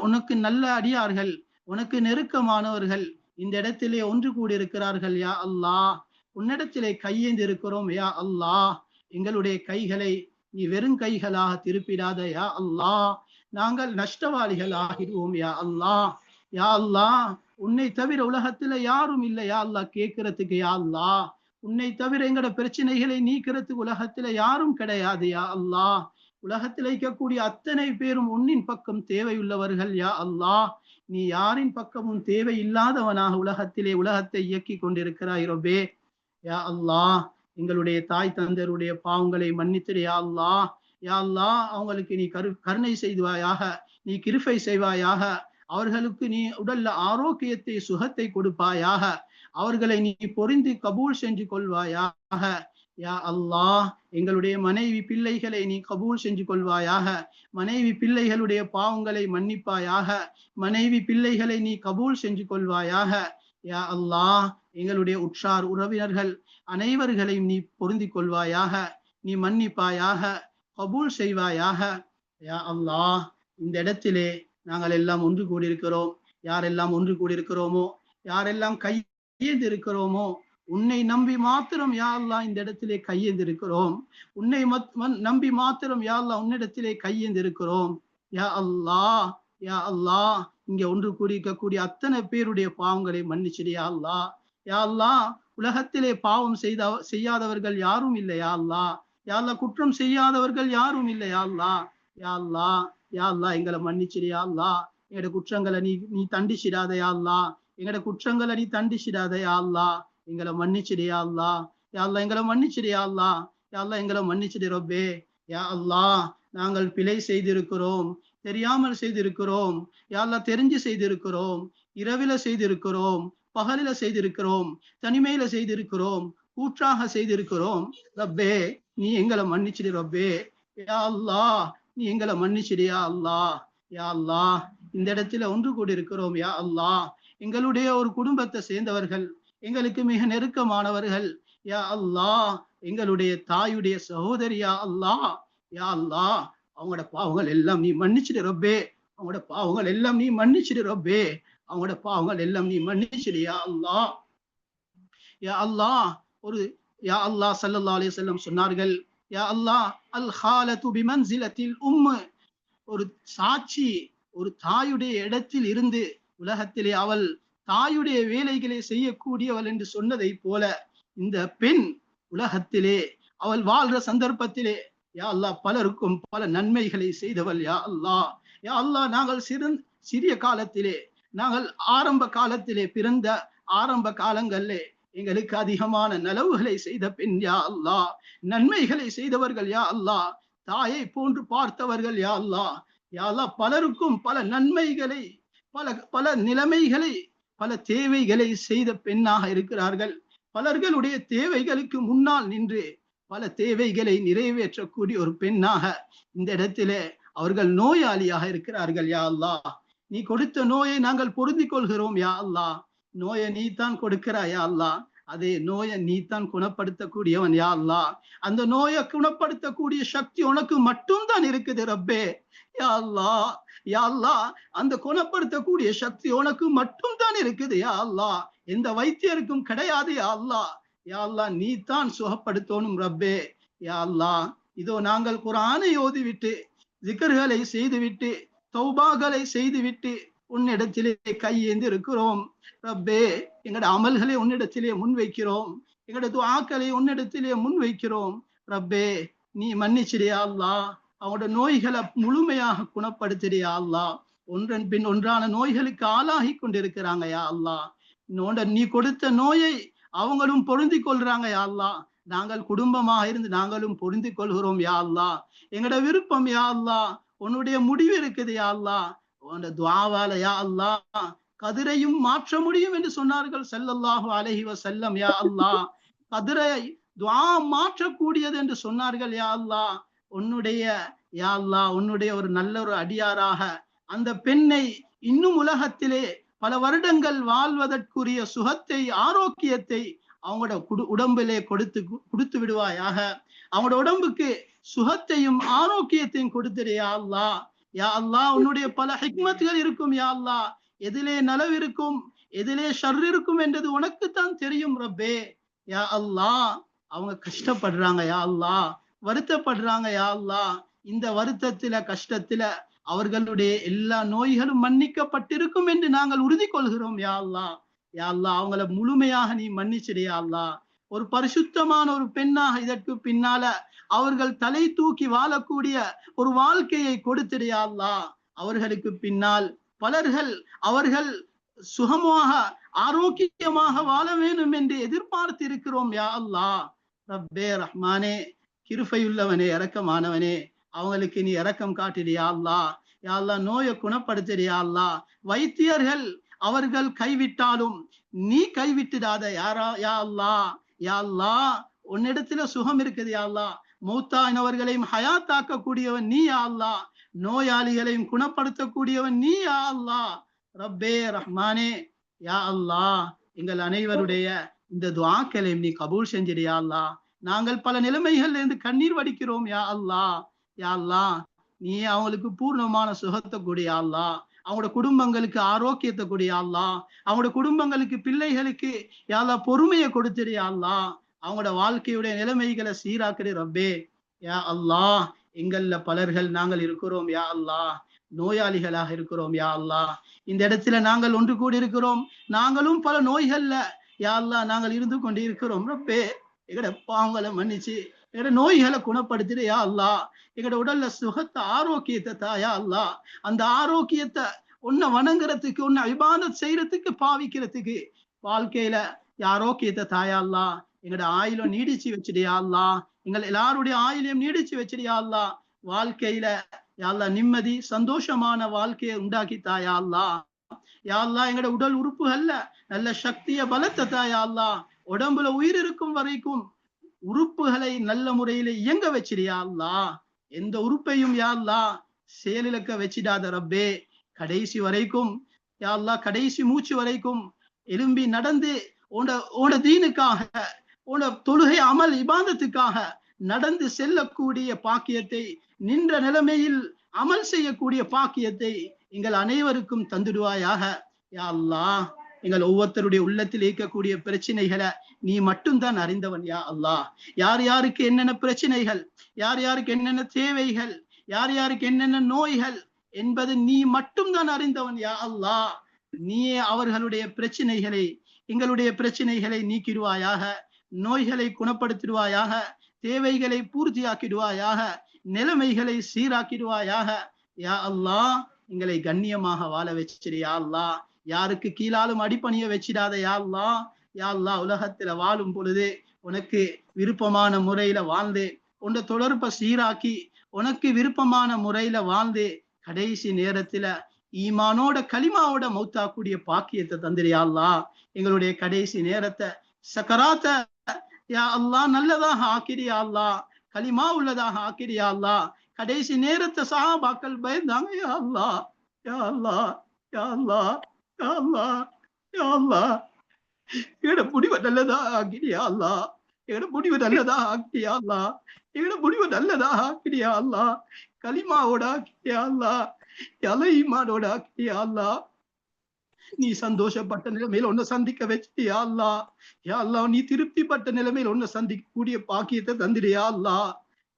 உனக்கு நல்ல அடியார்கள், உனக்கு நெருக்கமானவர்கள் இந்த இடத்திலே ஒன்று கூடியிருக்கிறார்கள் யா அல்லாஹ். உன்னிடத்திலே கையேந்தி இருக்கிறோம் யா அல்லாஹ். எங்களுடைய கைகளை நீ வெறும் கைகளாக திருப்பிடாத யா அல்லாஹ். நாங்கள் நஷ்டவாளிகள் ஆகிடுவோம் யா அல்லாஹ். யா அல்லாஹ், உன்னை தவிர உலகத்துல யாரும் இல்லை யா அல்லாஹ் கேட்கறதுக்கு யா அல்லாஹ். உன்னை தவிர எங்கட பிரச்சனைகளை நீக்கிறதுக்கு உலகத்துல யாரும் கிடையாது யா அல்லாஹ். உலகத்தில் இருக்கக்கூடிய அத்தனை பேரும் உன்னின் பக்கம் தேவையுள்ளவர்கள் யா அல்லாஹ். நீ யாரின் பக்கமும் தேவை இல்லாதவனாக உலகத்தை இயக்கி கொண்டிருக்கிறாய் ரப்பே. யா அல்லாஹ், எங்களுடைய தாய் தந்தருடைய பாவங்களை மன்னித்திடு யா அல்லாஹ். யா அல்லாஹ், அவங்களுக்கு நீ கருணை செய்வாயாக, நீ கிருபை செய்வாயாக. அவர்களுக்கு நீ உடல்ல ஆரோக்கியத்தை, சுகத்தை கொடுப்பாயாக. அவர்களை நீ பொறிந்து கபூல் செஞ்சு கொள்வாயாக. யா அல்லாஹ், எங்களுடைய மனைவி பிள்ளைகளை நீ கபூல் செஞ்சு கொள்வாயாக. மனைவி பிள்ளைகளுடைய பாவங்களை மன்னிப்பாயாக. மனைவி பிள்ளைகளை நீ கபூல் செஞ்சு கொள்வாயாக. யா அல்லாஹ், எங்களுடைய உற்றார் உறவினர்கள் அனைவர்களையும் நீ பொருந்தி கொள்வாயாக. நீ மன்னிப்பாயாக, கபூல் செய்வாயாக. யா அல்லாஹ், இந்த இடத்திலே நாங்கள் எல்லாம் ஒன்று கூடியிருக்கிறோம். யாரெல்லாம் ஒன்று கூடியிருக்கிறோமோ, யாரெல்லாம் கையேந்திருக்கிறோமோ, உன்னை நம்பி மாத்திரம் யா அல்லாஹ் இந்த இடத்திலே கையேந்திருக்கிறோம். உன்னை நம்பி மாத்திரம் யா அல்லாஹ் உன்னிடத்திலே கையேந்திருக்கிறோம். யா அல்லாஹ், யா அல்லாஹ், இங்க ஒன்று கூடியிருக்கக்கூடிய அத்தனை பேருடைய பாவங்களை மன்னிச்சிடு யா அல்லாஹ். யா அல்லாஹ், உலகத்திலே பாவம் செய்யாதவர்கள் யாரும் இல்லை யா அல்லாஹ். யா அல்லாஹ், குற்றம் செய்யாதவர்கள் யாரும் இல்லை யா அல்லாஹ். யா அல்லாஹ், யா அல்லாஹ், எங்களை மன்னிச்சிடு யா அல்லாஹ். எங்கட குற்றங்களை நீ தண்டிச்சிடாத யா அல்லாஹ். எங்கட குற்றங்களை நீ தண்டிச்சிடாத யா அல்லாஹ். எங்களை மன்னிச்சிடு யா அல்லாஹ். யா அல்லாஹ், எங்களை மன்னிச்சிடு யா அல்லாஹ். யா அல்லாஹ், எங்களை மன்னிச்சிடு ரப்பே. யா அல்லாஹ், நாங்கள் பிழை செய்திருக்கிறோம், தெரியாமல் செய்திருக்கிறோம். யா அல்லாஹ், தெரிஞ்சு செய்திருக்கிறோம். இரவில செய்திருக்கிறோம், பகலில செய்திருக்கிறோம், தனிமையில செய்திருக்கிறோம், கூற்றாக செய்திருக்கிறோம். ரப்பே, நீ எங்களை மன்னிச்சிடு ரப்பே. யா அல்லாஹ், நீ எங்களை மன்னிச்சிடு யா அல்லாஹ். யா அல்லாஹ், இந்த இடத்துல ஒன்று கூடி இருக்கிறோம் யா அல்லாஹ். எங்களுடைய ஒரு குடும்பத்தை சேர்ந்தவர்கள், எங்களுக்கு மிக நெருக்கமானவர்கள் யா அல்லாஹ், எங்களுடைய தாயுடைய சகோதரி யா அல்லாஹ். யா அல்லாஹ், அவங்களோட பாவங்கள் எல்லாம் நீ மன்னிச்சிடு ரப்பே. அவங்களோட பாவங்கள் எல்லாம் நீ மன்னிச்சிடு ரப்பே. அவங்களோட பாவங்கள் எல்லாம் நீ மன்னிச்சிடு யா அல்லாஹ். யா அல்லாஹ், ஒரு யா அல்லாஹ் ஸல்லல்லாஹு அலைஹி வஸல்லம் சொன்னார்கள், யா அல்லாஹ், அல் ஹாலத்து பிமன்சிலத்தில் ஒரு சாட்சி ஒரு தாயுடைய இடத்தில் இருந்து உலகத்திலே அவள் தாயுடைய வேலைகளை செய்யக்கூடியவள் என்று சொன்னதை போல இந்த பெண் உலகத்திலே அவள் வாழ்ற சந்தர்ப்பத்திலே யா அல்லாஹ் பலருக்கும் பல நன்மைகளை செய்தவள் யா அல்லாஹ். யா அல்லாஹ், நாங்கள் சிறிய காலத்திலே, நாங்கள் ஆரம்ப காலத்திலே, பிறந்த ஆரம்ப காலங்களிலே எங்களுக்கு அதிகமான நலவுகளை செய்த பெண் யா அல்லாஹ். நன்மைகளை செய்தவர்கள் யா அல்லாஹ். தாயை போன்று பார்த்தவர்கள் யா அல்லாஹ். யா அல்லாஹ், பலருக்கும் பல நன்மைகளை, பல பல நிலைமைகளை, பல தேவைகளை செய்த பெண்ணாக இருக்கிறார்கள். பலர்களுடைய தேவைகளுக்கு முன்னால் நின்று பல தேவைகளை நிறைவேற்றக்கூடிய ஒரு பெண்ணாக இந்த இடத்திலே அவர்கள் நோயாளியாக இருக்கிறார்கள் யா அல்லாஹ். நீ கொடுத்த நோயை நாங்கள் பொருந்திக் கொள்கிறோம் யா அல்லாஹ். நோயை நீ தான் கொடுக்கிறாய் யா அல்லாஹ். அதே நோயை நீ தான் குணப்படுத்தக்கூடியவன் யா அல்லாஹ். அந்த நோயை குணப்படுத்தக்கூடிய சக்தி உனக்கு மட்டும் தான் இருக்குது ரப்பே. யா அல்லாஹ், யா அல்லாஹ், அந்த குணப்படுத்தக்கூடிய சக்தி உனக்கு மட்டும் தான் இருக்குது யா அல்லாஹ். எந்த வைத்தியருக்கும் கிடையாது யா அல்லாஹ். யா அல்லாஹ், நீ தான் சுகப்படுத்தணும் ரப்பே. யா அல்லாஹ், இதோ நாங்கள் குர்ஆனை ஓதிவிட்டு, ஜிக்ர்களை செய்துவிட்டு, தௌபாகளை செய்துவிட்டு உன்னிடத்திலே கையேந்தி இருக்கிறோம் ரப்பே. எங்களோட அமல்களை உன்னிடத்திலே முன்வைக்கிறோம், எங்களோட துஆக்களை உன்னிடத்திலே முன்வைக்கிறோம் ரப்பே. நீ மன்னிச்சிடியா அல்லாஹ். அவங்களோட நோய்களை முழுமையாக குணப்படுத்திடியா அல்லாஹ். ஒன்றன் பின் ஒன்றான நோய்களுக்கு ஆளாகி கொண்டிருக்கிறாங்க யா அல்லாஹ். நீ கொடுத்த நோயை அவங்களும் பொருந்தி கொள்றாங்க யா அல்லாஹ். நாங்கள் குடும்பமாக இருந்து நாங்களும் பொருந்தி கொள்கிறோம் யா அல்லாஹ். எங்கட விருப்பம் யா அல்லாஹ், உன்னுடைய முடிவு இருக்குது யா அல்லாஹ். உன்னுடைய துஆவால யா அல்லாஹ் கதிரையும் மாற்ற முடியும் என்று சொன்னார்கள் ஸல்லல்லாஹு அலைஹி வஸல்லம். யா அல்லாஹ் கதிரை துஆ மாற்றக்கூடியது என்று சொன்னார்கள் யா அல்லாஹ். உன்னுடைய யா அல்லாஹ் உன்னுடைய ஒரு நல்ல ஒரு அடியாராக அந்த பெண்ணை இன்னும் உலகத்திலே பல வருடங்கள் வாழ்வதற்குரிய சுகத்தை ஆரோக்கியத்தை அவங்களோட உடம்பிலே கொடுத்து விடுவாயாக. அவங்களோட உடம்புக்கு சுகத்தையும் ஆரோக்கியத்தையும் கொடுத்துடு யா அல்லாஹ். யா அல்லாஹ் உன்னுடைய பல ஹிக்மத்துகள் இருக்கும் யா அல்லாஹ். எதிலே நலவு இருக்கும் எதிலே ஷர் இருக்கும் என்றது உனக்குத்தான் தெரியும் ரப்பே. யா அல்லாஹ் அவங்க கஷ்டப்படுறாங்க யா அல்லாஹ், வருத்தப்படுறாங்க யா அல்லாஹ். இந்த வருத்தத்தில கஷ்டத்தில அவர்களுடைய எல்லா நோய்களும் மன்னிக்கப்பட்டிருக்கும் என்று நாங்கள் உறுதி கொள்கிறோம் யா அல்லாஹ். யா அல்லாஹ் அவங்கள முழுமையாக நீ மன்னிச்சிடு யா அல்லாஹ். ஒரு பரிசுத்தமான ஒரு பெண்ணாக இதற்கு பின்னால அவர்கள் தலை தூக்கி வாழக்கூடிய ஒரு வாழ்க்கையை கொடுத்திடு யா அல்லாஹ். அவர்களுக்கு பின்னால் பலர்கள் அவர்கள் சுகமாக ஆரோக்கியமாக வாழ வேண்டும் என்று எதிர்பார்த்து இருக்கிறோம் யா அல்லாஹ். ரப்பே ரஹ்மானே, கிருபையுள்ளவனே, இரக்கமானவனே, அவங்களுக்கு நீ இரக்கம் காட்டிடு யா அல்லாஹ். யா அல்லாஹ் நோயை குணப்படுத்திடு யா அல்லாஹ். வைத்தியர்கள் அவர்கள் கைவிட்டாலும் நீ கைவிட்டுடாத யாரா யா அல்லாஹ். யா அல்லாஹ் உன்னிடத்துல சுகம் இருக்குது யா அல்லாஹ். மௌத்தானவர்களையும் ஹயாத்தாக்கக்கூடியவன் நீ யா அல்லாஹ். நோயாளிகளையும் குணப்படுத்தக்கூடியவன் நீ யா அல்லாஹ். ரப்பே ரஹ்மானே, யா அல்லாஹ் எங்கள் அனைவருடைய இந்த துஆக்களையும் நீ கபூல் செஞ்சிடு யா அல்லாஹ். நாங்கள் பல நிலைமைகள்ல இருந்து கண்ணீர் வடிக்கிறோம் யா அல்லாஹ். யா அல்லாஹ் நீ அவங்களுக்கு பூர்ணமான சுகத்தை கொடு யா அல்லாஹ். அவங்களோட குடும்பங்களுக்கு ஆரோக்கியத்தை கொடு யா அல்லாஹ். அவங்களோட குடும்பங்களுக்கு பிள்ளைகளுக்கு யா அல்லாஹ் பொறுமையை கொடுத்துடு யா அல்லாஹ். அவங்களோட வாழ்க்கையுடைய நிலைமைகளை சீராக்குடு ரப்பே. யா அல்லாஹ் எங்கள்ல பலர்கள் நாங்கள் இருக்கிறோம் யா அல்லாஹ், நோயாளிகளாக இருக்கிறோம் யா அல்லாஹ். இந்த இடத்துல நாங்கள் ஒன்று கூடி இருக்கிறோம், நாங்களும் பல நோய்கள்ல யா அல்லாஹ் நாங்கள் இருந்து கொண்டு இருக்கிறோம் ரப்பே. எங்கட பாவங்களை மன்னிச்சு எங்கட நோய்களை குணப்படுத்திடு யா அல்லாஹ். எங்கட உடல்ல சுகத்தை ஆரோக்கியத்தை தாயா அல்லாஹ். அந்த ஆரோக்கியத்தை உன்னை வணங்குறதுக்கு உன்னை இபாதத் செய்யறதுக்கு பாவிக்கிறதுக்கு வாழ்க்கையில ஆரோக்கியத்தை தாயா அல்லாஹ். எங்கட ஆயுளம் நீடிச்சு வச்சிடுயா அல்லாஹ். எங்கள் எல்லாருடைய ஆயுளையும் நீடிச்சு வச்சிடுயா அல்லாஹ். வாழ்க்கையில யா அல்லாஹ் நிம்மதி சந்தோஷமான வாழ்க்கையை உண்டாக்கி தாயா அல்லாஹ். யா அல்லாஹ் எங்கட உடல் உறுப்புகள்ல நல்ல சக்திய பலத்தை தாயா அல்லாஹ். உடம்புல உயிர் இருக்கும் வரைக்கும் உறுப்புகளை நல்ல முறையில இயங்க வச்சிடுயா அல்லாஹ். எந்த உறுப்பையும் யா அல்லாஹ் செயலிழக்க வச்சிடாத ரப்பே. கடைசி வரைக்கும் யா அல்லாஹ் கடைசி மூச்சு வரைக்கும் எலும்பி நடந்து உன்னோட தீனுக்காக உன்னோட தொழுகை அமல் இபாதத்துக்காக நடந்து செல்லக்கூடிய பாக்கியத்தை, நின்ற நிலைமையில் அமல் செய்யக்கூடிய பாக்கியத்தை எங்கள் அனைவருக்கும் தந்துடுவாயாக யா அல்லாஹ். எங்கள் ஒவ்வொருத்தருடைய உள்ளத்தில் இருக்கக்கூடிய பிரச்சனைகளை நீ மட்டும்தான் அறிந்தவன் யா அல்லாஹ். யார் யாருக்கு என்னென்ன பிரச்சனைகள், யார் யாருக்கு என்னென்ன தேவைகள், யார் யாருக்கு என்னென்ன நோய்கள் என்பது நீ மட்டும்தான் அறிந்தவன் யா அல்லாஹ். நீயே அவர்களுடைய பிரச்சனைகளை எங்களுடைய பிரச்சனைகளை நீக்கிடுவாயாக, நோய்களை குணப்படுத்திடுவாயாக, தேவைகளை பூர்த்தியாக்கிடுவாயாக, நிலைமைகளை சீராக்கிடுவாயாக யா அல்லாஹ். எங்களை கண்ணியமாக வாழ வச்சிரு யா அல்லாஹ். யாருக்கு கீழாலும் அடிப்பணிய வச்சிடாத யா அல்லாஹ். யா அல்லாஹ் உலகத்துல வாழும் பொழுது உனக்கு விருப்பமான முறையில வாழ்ந்து உன்னை தொடர்பை சீராக்கி உனக்கு விருப்பமான முறையில வாழ்ந்து கடைசி நேரத்துல ஈமானோட களிமாவோட மௌத்தாக்கூடிய பாக்கியத்தை தந்திரியா அல்லாஹ். எங்களுடைய கடைசி நேரத்தை சக்கராத்த யா அல்லாஹ் நல்லதாக ஆக்கிரியா அல்லாஹ், களிமா உள்ளதாக ஆக்கிரியா அல்லாஹ். கடைசி நேரத்தை சஹாபாக்கள் பயந்தாங்க யா அல்லாஹ். யா அல்லாஹ் யா அல்லாஹ் யா அல்லாஹ் யா அல்லாஹ் எங்கட முடிவை நல்லதா ஆக்கிரியா அல்லாஹ். எங்கட முடிவு நல்லதா ஆக்கிரியா அல்லாஹ். எங்கட முடிவு நல்லதா ஆக்கிரியா அல்லாஹ். களிமாவோட ஆக்கிரியா அல்லாஹ். ஈமானோட ஆக்கிரியா அல்லாஹ். நீ சந்தோஷப்பட்ட நிலைமையில ஒன்ன சந்திக்க வச்சிட்டியா அல்லாஹ். யா அல்லாஹ் நீ திருப்திப்பட்ட நிலைமையில ஒன்ன சந்திக்கக்கூடிய பாக்கியத்தை தந்திரியா அல்லாஹ்.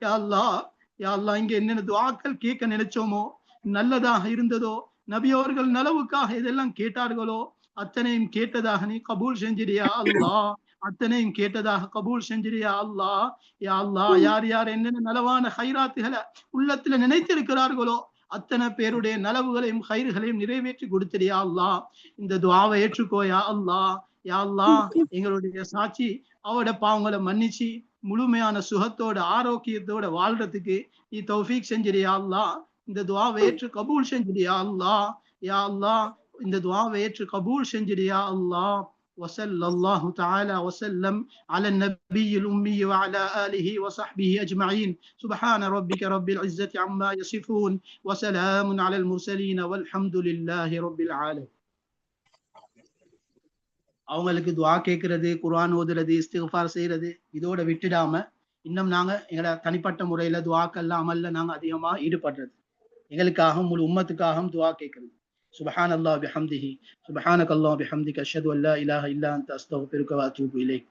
யா அல்லாஹ் யா அல்லாஹ் இங்க என்னென்ன துஆக்கள் கேட்க நினைச்சோமோ, நல்லதாக இருந்ததோ, நபியோர்கள் நலவுக்காக எதெல்லாம் கேட்டார்களோ அத்தனையும் கேட்டதாக நீ கபூல் செஞ்சிரியா அல்லாஹ். அத்தனையும் கேட்டதாக கபூல் செஞ்சிரியா அல்லாஹ். யா அல்லாஹ் யார் யார் என்னென்ன நலவான ஹைராத்துகளை உள்ளத்துல நினைத்திருக்கிறார்களோ அத்தனை பேருடைய நலவுகளையும் கயிறுகளையும் நிறைவேற்றி கொடுத்திரியா அல்லாஹ். இந்த துஆவை ஏற்றுக்கோயா அல்லாஹ். யா அல்லாஹ் எங்களுடைய சாட்சி அவட பாவங்களை மன்னிச்சு முழுமையான சுகத்தோட ஆரோக்கியத்தோட வாழ்றதுக்கு நீ தௌஃபீக் செஞ்சிரு யா அல்லாஹ். இந்த துஆவை ஏற்று கபூல் செஞ்சிரு யா அல்லாஹ். யா அல்லாஹ் இந்த துஆவை ஏற்று கபூல் செஞ்சிரு யா அல்லாஹ். وصلى الله تعالى وسلم على النبي الأمي وعلى آله وصحبه أجمعين. سبحان ربك رب العزة عما يصفون وسلام على المرسلين والحمد لله رب العالمين. அவங்களுக்கு துஆ கேட்கறது, குர்ஆன் ஓதுறது, இஸ்திக்ஃபார் செய்யறது இதோட விட்டுடாம இன்னும் நாங்க எங்களோட தனிப்பட்ட முறையில துஆக்கெல்லாம் அமல்ல நாங்க அதிகமா ஈடுபடுறது, எங்களுக்காகவும் முழு உம்மத்துக்காகவும் துஆ கேட்கறது. சுப்ஹானல்லாஹ் பிஹம்திஹி சுப்ஹானக்கல்லாஹ் பிஹம்திக அஷ்ஹது அன் லா இலாஹா இல்லா அன்த அஸ்தக்ஃபிருக வ அத்தூபு இலைக்.